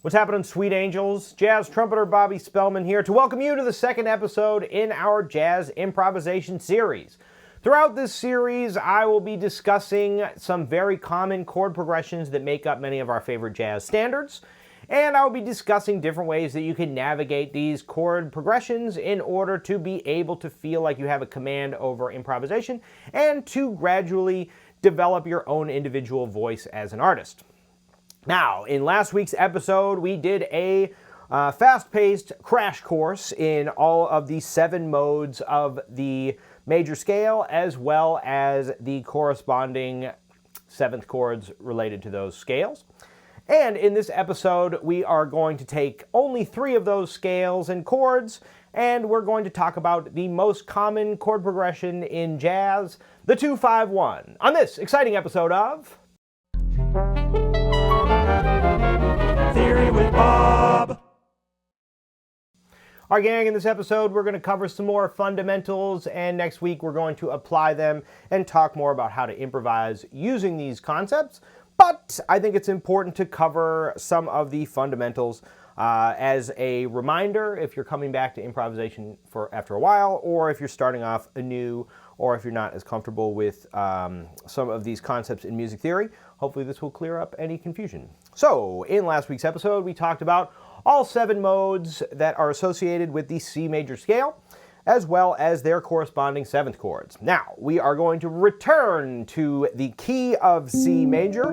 What's happening, sweet angels? Jazz trumpeter Bobby Spellman here to welcome you to the second episode in our jazz improvisation series. Throughout this series, I will be discussing some very common chord progressions that make up many of our favorite jazz standards, and I will be discussing different ways that you can navigate these chord progressions in order to be able to feel like you have a command over improvisation and to gradually develop your own individual voice as an artist. Now, in last week's episode, we did a fast-paced crash course in all of the 7 modes of the major scale, as well as the corresponding 7th chords related to those scales. And in this episode, we are going to take only 3 of those scales and chords, and we're going to talk about the most common chord progression in jazz, the 2-5-1, on this exciting episode of Theory with Bob. Our gang, in this episode, we're going to cover some more fundamentals, and next week we're going to apply them and talk more about how to improvise using these concepts. But I think it's important to cover some of the fundamentals as a reminder if you're coming back to improvisation after a while, or if you're starting off anew, or if you're not as comfortable with some of these concepts in music theory. Hopefully this will clear up any confusion. So, in last week's episode, we talked about all 7 modes that are associated with the C major scale, as well as their corresponding 7th chords. Now, we are going to return to the key of C major.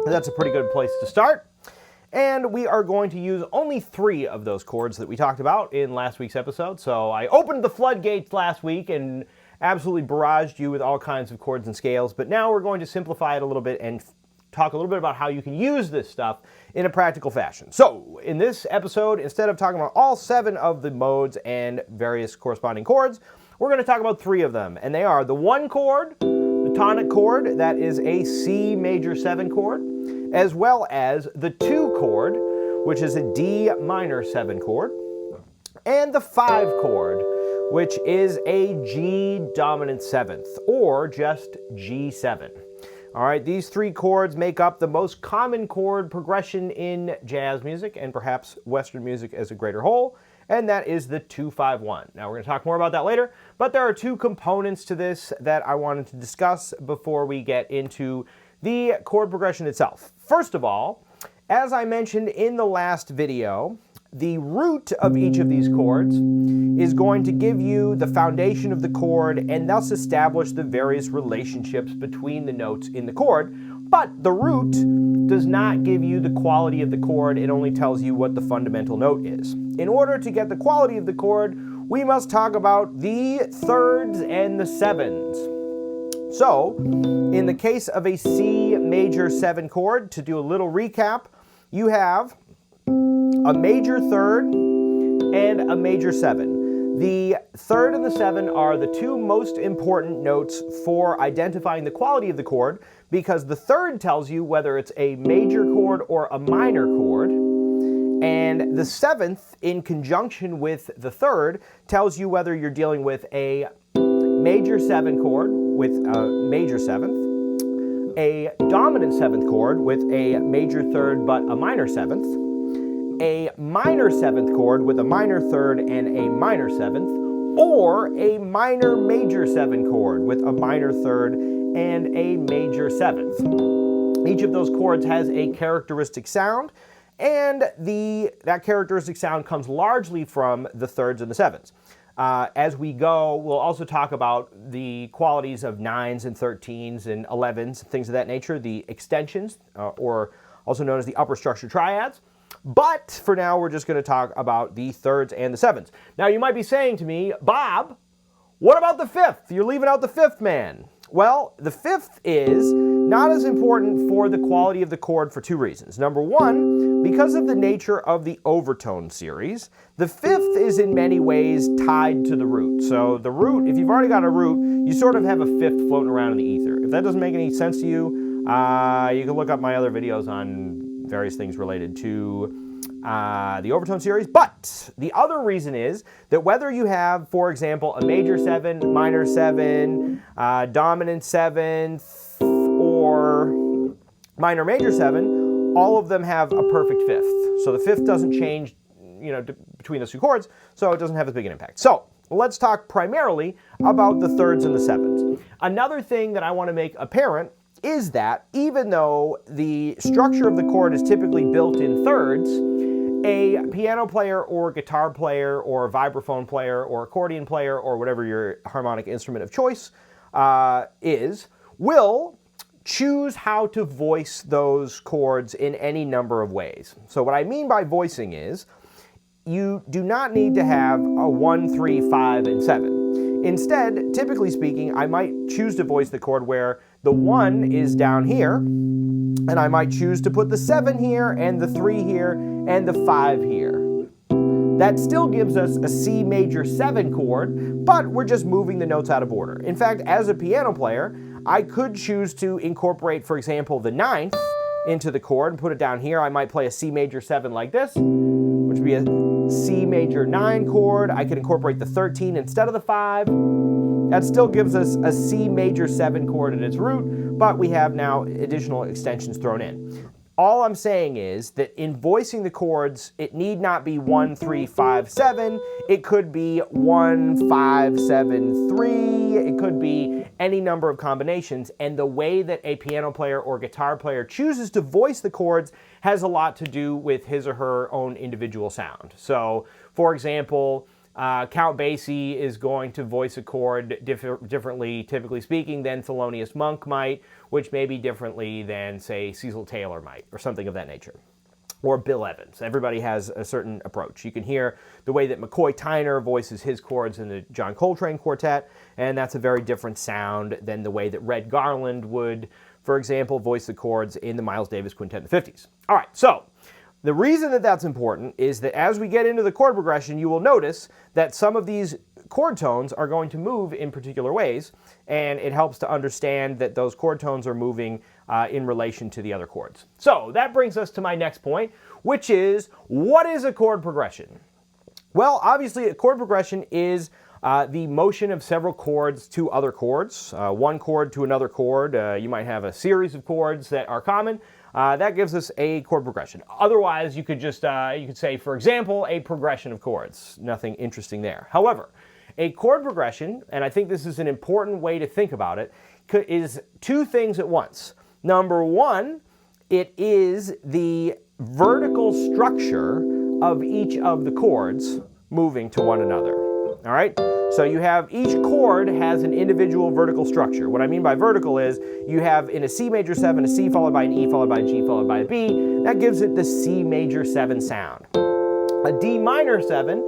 That's a pretty good place to start. And we are going to use only 3 of those chords that we talked about in last week's episode. So I opened the floodgates last week and absolutely barraged you with all kinds of chords and scales, but now we're going to simplify it a little bit and talk a little bit about how you can use this stuff in a practical fashion. So, in this episode, instead of talking about all 7 of the modes and various corresponding chords, we're going to talk about 3 of them, and they are the 1 chord, the tonic chord, that is a C major 7 chord, as well as the 2 chord, which is a D minor 7 chord, and the 5 chord, which is a G dominant 7th, or just G7. All right, these 3 chords make up the most common chord progression in jazz music and perhaps Western music as a greater whole, and that is the 2-5-1. Now, we're going to talk more about that later, but there are 2 components to this that I wanted to discuss before we get into the chord progression itself. First of all, as I mentioned in the last video, the root of each of these chords is going to give you the foundation of the chord and thus establish the various relationships between the notes in the chord. But the root does not give you the quality of the chord, it only tells you what the fundamental note is. In order to get the quality of the chord, we must talk about the thirds and the 7s. So, in the case of a C major 7 chord, to do a little recap, you have a major 3rd and a major 7. The 3rd and the 7 are the 2 most important notes for identifying the quality of the chord, because the 3rd tells you whether it's a major chord or a minor chord, and the 7th, in conjunction with the 3rd, tells you whether you're dealing with a major 7 chord with a major 7th, a dominant 7th chord with a major 3rd but a minor 7th, a minor 7th chord with a minor 3rd and a minor 7th, or a minor major 7 chord with a minor 3rd and a major 7th. Each of those chords has a characteristic sound, and that characteristic sound comes largely from the 3rds and the 7s. As we go, we'll also talk about the qualities of 9s and 13s and 11s, things of that nature, the extensions, or also known as the upper structure triads. But for now, we're just going to talk about the 3rds and the 7s. Now, you might be saying to me, Bob, what about the 5th? You're leaving out the 5th man. Well, the 5th is not as important for the quality of the chord for 2 reasons. Number 1, because of the nature of the overtone series, the 5th is in many ways tied to the root. So the root, if you've already got a root, you sort of have a 5th floating around in the ether. If that doesn't make any sense to you, you can look up my other videos on various things related to the overtone series. But the other reason is that whether you have, for example, a major 7, minor 7, dominant 7th, or minor major 7, all of them have a perfect fifth. So the fifth doesn't change, between those two chords, so it doesn't have as big an impact. So let's talk primarily about the thirds and the sevenths. Another thing that I want to make apparent is that even though the structure of the chord is typically built in thirds, a piano player or guitar player or vibraphone player or accordion player or whatever your harmonic instrument of choice will choose how to voice those chords in any number of ways. So what I mean by voicing is you do not need to have a 1, 3, 5, and 7. Instead, typically speaking, I might choose to voice the chord where the 1 is down here, and I might choose to put the 7 here, and the 3 here, and the 5 here. That still gives us a C major 7 chord, but we're just moving the notes out of order. In fact, as a piano player, I could choose to incorporate, for example, the 9th into the chord and put it down here. I might play a C major 7 like this, which would be a C major 9 chord. I could incorporate the 13 instead of the 5. That still gives us a C major 7 chord at its root, but we have now additional extensions thrown in. All I'm saying is that in voicing the chords, it need not be 1, 3, 5, 7. It could be 1, 5, 7, 3. It could be any number of combinations. And the way that a piano player or guitar player chooses to voice the chords has a lot to do with his or her own individual sound. So, for example, Count Basie is going to voice a chord differently, typically speaking, than Thelonious Monk might, which may be differently than, say, Cecil Taylor might, or something of that nature. Or Bill Evans. Everybody has a certain approach. You can hear the way that McCoy Tyner voices his chords in the John Coltrane Quartet, and that's a very different sound than the way that Red Garland would, for example, voice the chords in the Miles Davis Quintet in the 50s. All right, so the reason that that's important is that as we get into the chord progression, you will notice that some of these chord tones are going to move in particular ways, and it helps to understand that those chord tones are moving in relation to the other chords. So that brings us to my next point, which is, what is a chord progression? Well, obviously a chord progression is the motion of several chords to other chords, one chord to another chord. You might have a series of chords that are common. That gives us a chord progression. Otherwise, you could just, you could say, for example, a progression of chords. Nothing interesting there. However, a chord progression, and I think this is an important way to think about it, is two things at once. Number one, it is the vertical structure of each of the chords moving to one another. All right? So you have each chord has an individual vertical structure. What I mean by vertical is you have in a C major 7 a C followed by an E followed by a G followed by a B. That gives it the C major 7 sound. A D minor 7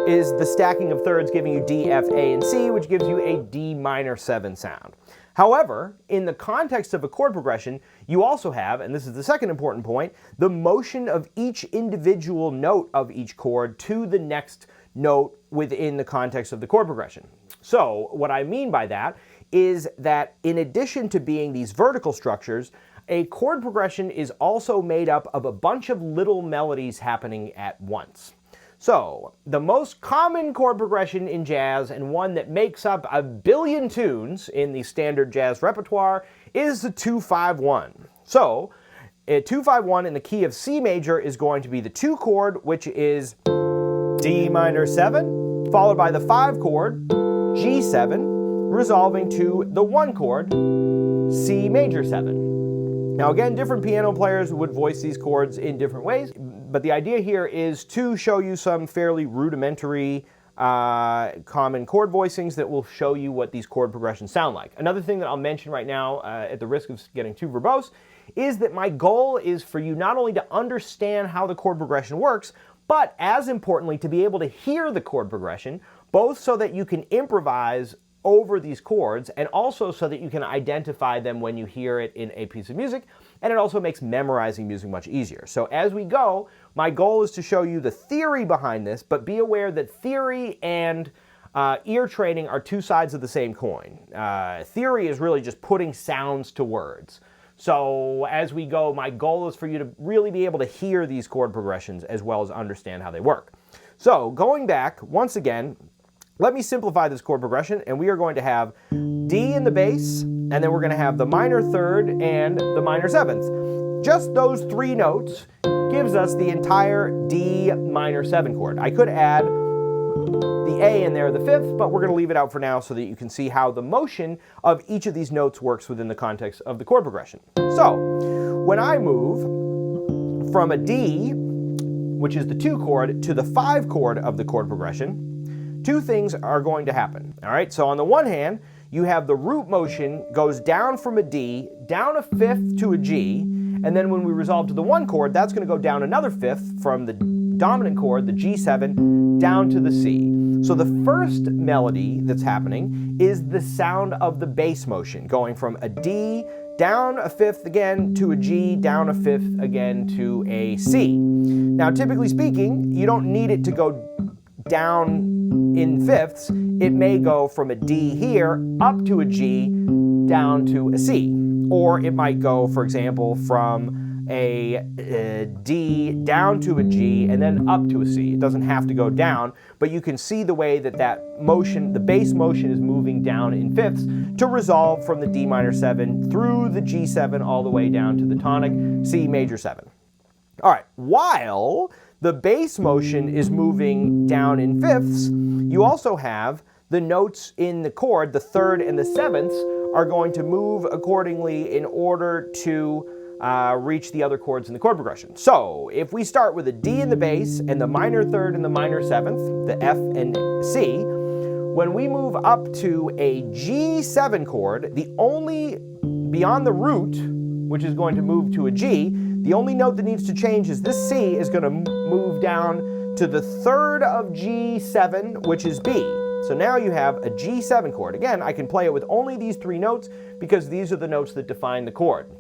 is the stacking of thirds giving you D, F, A, and C, which gives you a D minor 7 sound. However, in the context of a chord progression, you also have, and this is the second important point, the motion of each individual note of each chord to the next note within the context of the chord progression. So what I mean by that is that in addition to being these vertical structures, a chord progression is also made up of a bunch of little melodies happening at once. So the most common chord progression in jazz, and one that makes up a billion tunes in the standard jazz repertoire, is the 2-5-1. So a 2-5-1 in the key of C major is going to be the 2 chord, which is D minor 7, followed by the 5 chord, G7, resolving to the 1 chord, C major 7. Now again, different piano players would voice these chords in different ways, but the idea here is to show you some fairly rudimentary common chord voicings that will show you what these chord progressions sound like. Another thing that I'll mention right now, at the risk of getting too verbose, is that my goal is for you not only to understand how the chord progression works, but as importantly, to be able to hear the chord progression, both so that you can improvise over these chords, and also so that you can identify them when you hear it in a piece of music, and it also makes memorizing music much easier. So as we go, my goal is to show you the theory behind this, but be aware that theory and ear training are two sides of the same coin. Theory is really just putting sounds to words. So as we go, my goal is for you to really be able to hear these chord progressions as well as understand how they work. So going back, once again, let me simplify this chord progression, and we are going to have D in the bass, and then we're going to have the minor 3rd and the minor 7th. just those 3 notes gives us the entire D minor 7 chord. I could add the A in there, the 5th, but we're going to leave it out for now so that you can see how the motion of each of these notes works within the context of the chord progression. So, when I move from a D, which is the 2 chord, to the 5 chord of the chord progression, 2 things are going to happen. All right, so on the one hand, you have the root motion goes down from a D, down a 5th to a G, and then when we resolve to the 1 chord, that's going to go down another 5th from the dominant chord, the G7, down to the C. So the first melody that's happening is the sound of the bass motion, going from a D, down a 5th again to a G, down a 5th again to a C. Now, typically speaking, you don't need it to go down in 5ths. It may go from a D here up to a G, down to a C. Or it might go, for example, from a D down to a G and then up to a C. It doesn't have to go down, but you can see the way that that motion, the bass motion, is moving down in 5ths to resolve from the D minor 7 through the G7 all the way down to the tonic C major 7. All right, while the bass motion is moving down in 5ths, you also have the notes in the chord, the 3rd and the 7ths, are going to move accordingly in order to reach the other chords in the chord progression. So if we start with a D in the bass and the minor 3rd and the minor 7th, the F and C, when we move up to a G7 chord, the only, beyond the root, which is going to move to a G, the only note that needs to change is this C is going to move down to the 3rd of G7, which is B. So now you have a G7 chord. Again, I can play it with only these 3 notes because these are the notes that define the chord.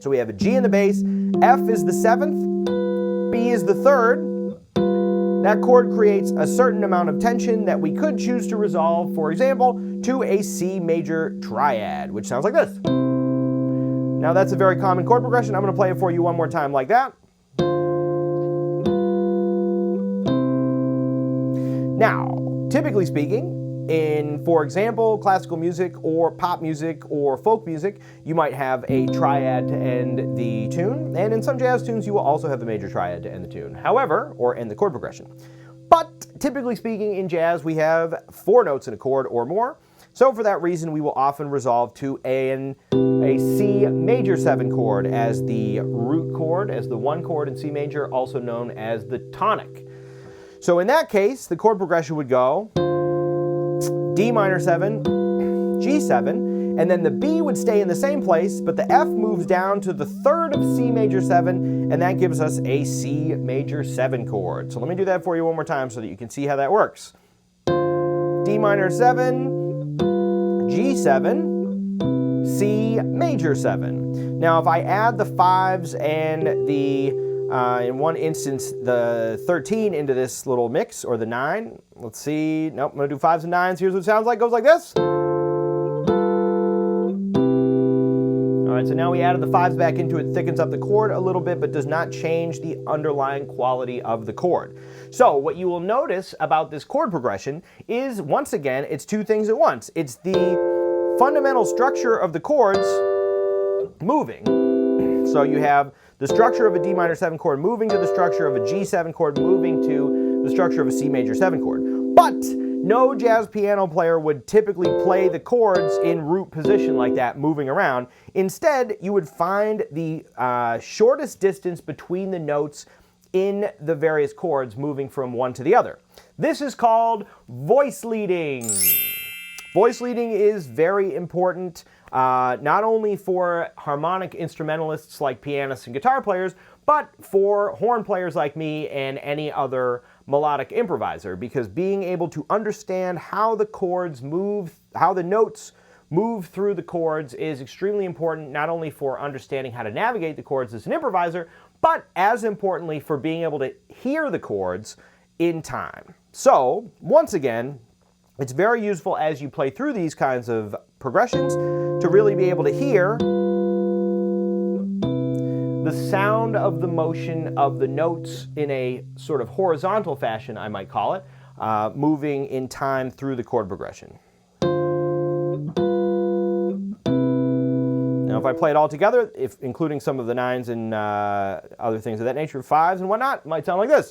So we have a G in the bass, F is the 7th, B is the 3rd. That chord creates a certain amount of tension that we could choose to resolve, for example, to a C major triad, which sounds like this. Now that's a very common chord progression. I'm going to play it for you one more time like that. Now, typically speaking, in, for example, classical music or pop music or folk music, you might have a triad to end the tune, and in some jazz tunes you will also have the major triad to end the tune, however, or end the chord progression. But typically speaking in jazz we have 4 notes in a chord or more, so for that reason we will often resolve to a C major 7 chord as the root chord, as the 1 chord in C major, also known as the tonic. So in that case, the chord progression would go D minor 7, G7, and then the B would stay in the same place, but the F moves down to the 3rd of C major 7, and that gives us a C major 7 chord. So let me do that for you one more time so that you can see how that works. D minor 7, G7, C major 7. Now if I add the 5s and the in one instance, the 13 into this little mix, or the 9. Let's see. Nope, I'm going to do 5s and 9s. Here's what it sounds like. It goes like this. All right, so now we added the 5s back into it. Thickens up the chord a little bit, but does not change the underlying quality of the chord. So what you will notice about this chord progression is, once again, it's 2 things at once. It's the fundamental structure of the chords moving. So you have the structure of a D minor 7 chord moving to the structure of a G7 chord moving to the structure of a C major 7 chord. But no jazz piano player would typically play the chords in root position like that, moving around. Instead, you would find the shortest distance between the notes in the various chords moving from one to the other. This is called voice leading. Voice leading is very important, not only for harmonic instrumentalists like pianists and guitar players, but for horn players like me and any other melodic improviser, because being able to understand how the chords move, how the notes move through the chords is extremely important, not only for understanding how to navigate the chords as an improviser, but as importantly for being able to hear the chords in time. So, once again, it's very useful as you play through these kinds of progressions to really be able to hear the sound of the motion of the notes in a sort of horizontal fashion, I might call it, moving in time through the chord progression. Now if I play it all together, including some of the 9s and other things of that nature, 5s and whatnot, it might sound like this.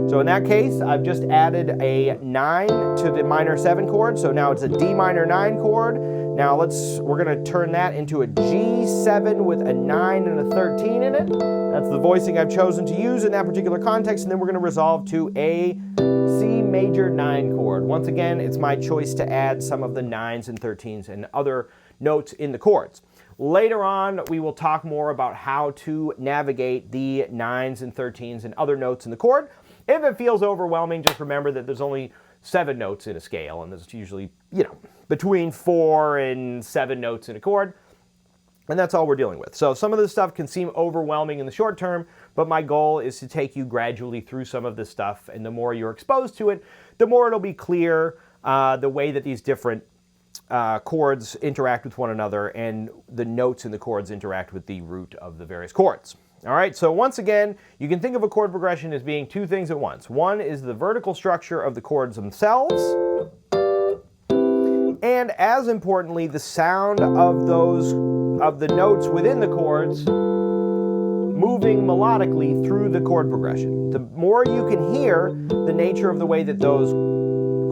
So in that case, I've just added a 9 to the minor 7 chord, so now it's a D minor 9 chord. Now we're going to turn that into a G7 with a 9 and a 13 in it. That's the voicing I've chosen to use in that particular context, and then we're going to resolve to a C major 9 chord. Once again, it's my choice to add some of the 9s and 13s and other notes in the chords. Later on, we will talk more about how to navigate the 9s and 13s and other notes in the chord. If it feels overwhelming, just remember that there's only 7 notes in a scale, and there's usually, between 4 and 7 notes in a chord, and that's all we're dealing with. So some of this stuff can seem overwhelming in the short term, but my goal is to take you gradually through some of this stuff, and the more you're exposed to it, the more it'll be clear the way that these different chords interact with one another, and the notes in the chords interact with the root of the various chords. All right, so once again, you can think of a chord progression as being 2 things at once. One is the vertical structure of the chords themselves, and as importantly, the sound of the notes within the chords moving melodically through the chord progression. The more you can hear the nature of the way that those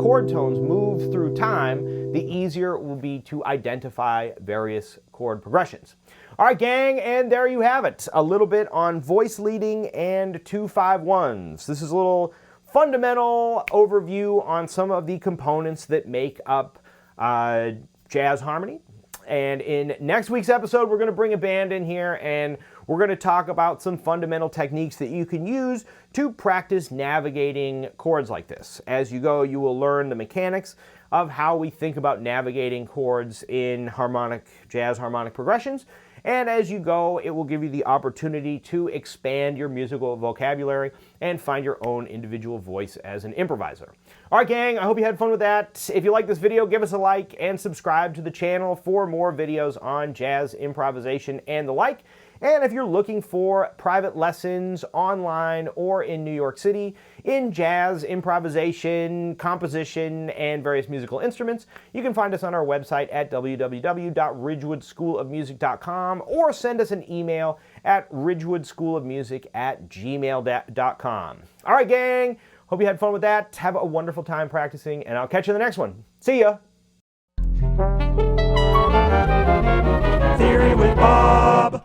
chord tones move through time, the easier it will be to identify various chord progressions. All right, gang, and there you have it. A little bit on voice leading and 2-5-1s. This is a little fundamental overview on some of the components that make up jazz harmony. And in next week's episode, we're going to bring a band in here, and we're going to talk about some fundamental techniques that you can use to practice navigating chords like this. As you go, you will learn the mechanics of how we think about navigating chords in jazz harmonic progressions. And as you go, it will give you the opportunity to expand your musical vocabulary and find your own individual voice as an improviser. All right, gang, I hope you had fun with that. If you like this video, give us a like and subscribe to the channel for more videos on jazz, improvisation, and the like. And if you're looking for private lessons online or in New York City in jazz, improvisation, composition, and various musical instruments, you can find us on our website at www.ridgewoodschoolofmusic.com or send us an email at ridgewoodschoolofmusic@gmail.com. All right, gang, hope you had fun with that. Have a wonderful time practicing, and I'll catch you in the next one. See ya! Theory with Bob.